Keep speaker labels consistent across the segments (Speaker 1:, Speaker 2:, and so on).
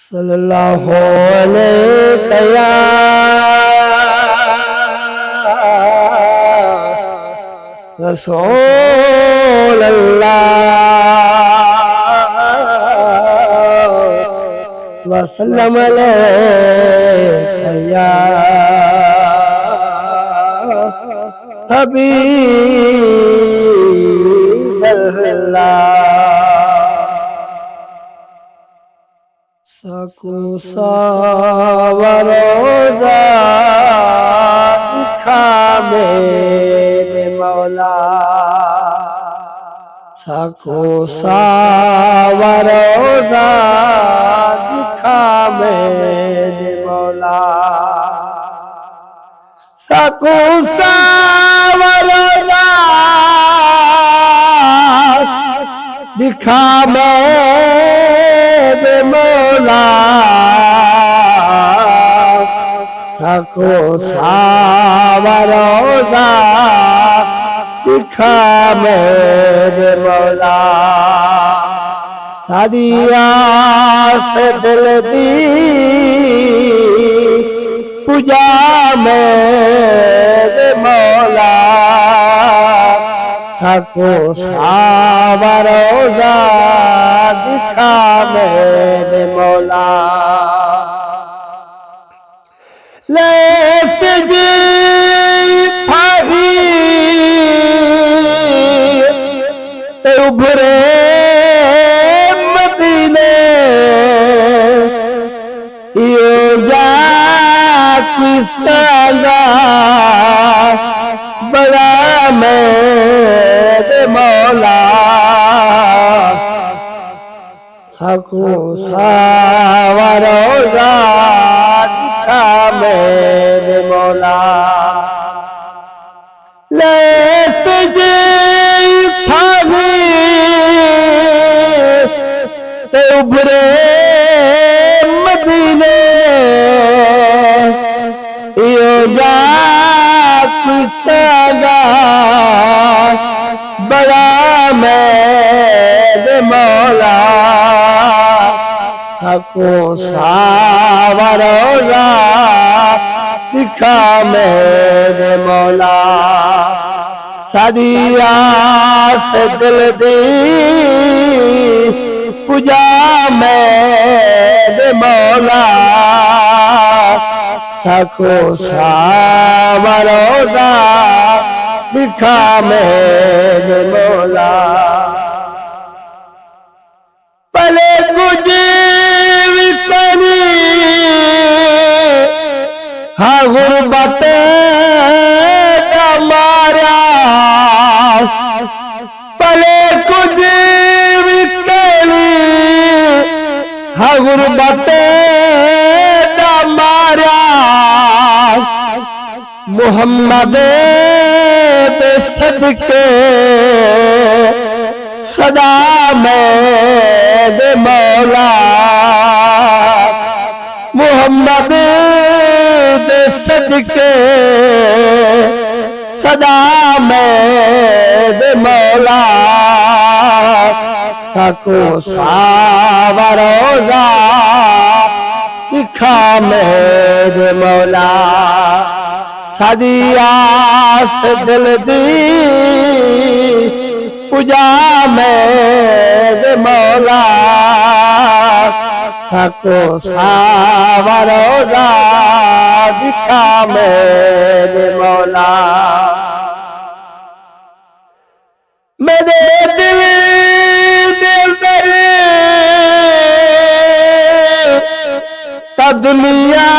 Speaker 1: सल्लल्लाहु अलैहि या रसूल अल्लाह वसल्लम अलैहि या हबीब अल्लाह। सकू सावरोजा दिखा मेरे मौला, सकू सावरोजा दिखा मेरे मौला, सकू सावरोजा दिखा मेरे मौला, सकू सावरोजा दिखा मेरे मौला। सारी आस दिल दी पूजा मेरे मौला, सकू सावरोजा दिखा मेरे मौला। लेस जी फाही ते उभरे मदीने, यो जा किसका बड़ा मेरे मौला, सकू सावरोजा दिखा मेरे मौला। लेस जी फाही ते उभरे मदीने, यो जा किसका बड़ा मेरे मौला, सकू सावरोजा दिखा मेरे मौला। सारी आस दिल दी पूजा मेरे मौला, सकू सावरोजा दिखा मेरे मौला। पले गुजीर करी हाँ गुरबत का मारा, पले गुजीर करी हाँ गुरबत का मारा, मुहम्मद दे सदके सदा मेरे मौला, मुहम्मद दे सदके सदा मेरे मौला, सकू सावरोजा दिखा मेरे मौला। सारी आस दिल दी पूजा मेरे मौला, सकू सावरोजा दिखा मेरे मौला। मेरे दिल दिल दुनिया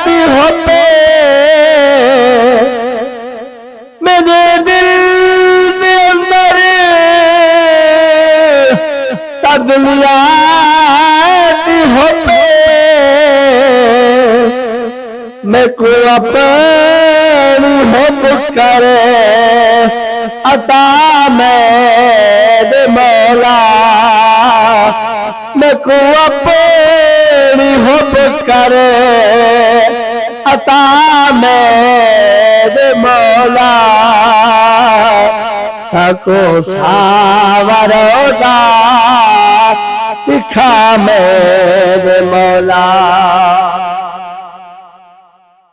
Speaker 1: भी होते, मेरे दिल के अंदर दुनिया भी होते, मैं को अपनी होप करे अता मेरे मौला, मैं को अपनी होप करे अता मेरे मौला, सकू सावरोजा दिखा मेरे मौला।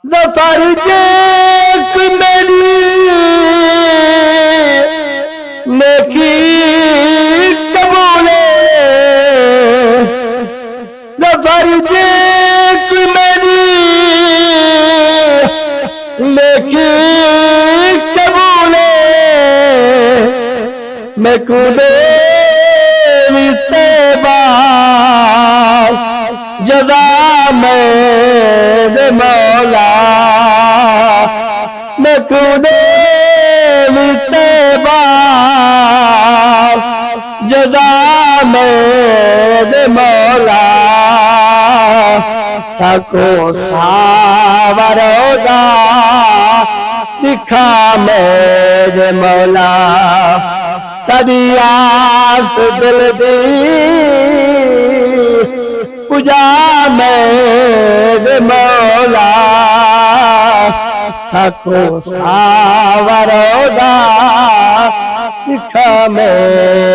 Speaker 1: ज़फ़र जेक मेरी नेकी कबूले, ज़फ़र जेक मेरी नेकी कबूले, मैं कूदे तैबा जज़ा मेरे मौला। मैं कूदे तैबा जज़ा मेरे मौला। सको सावरोदा दिखा मेरे मौला। सदियास दिल दी पूजा मेरे मौला। सको सावरोदा दिखा मेरे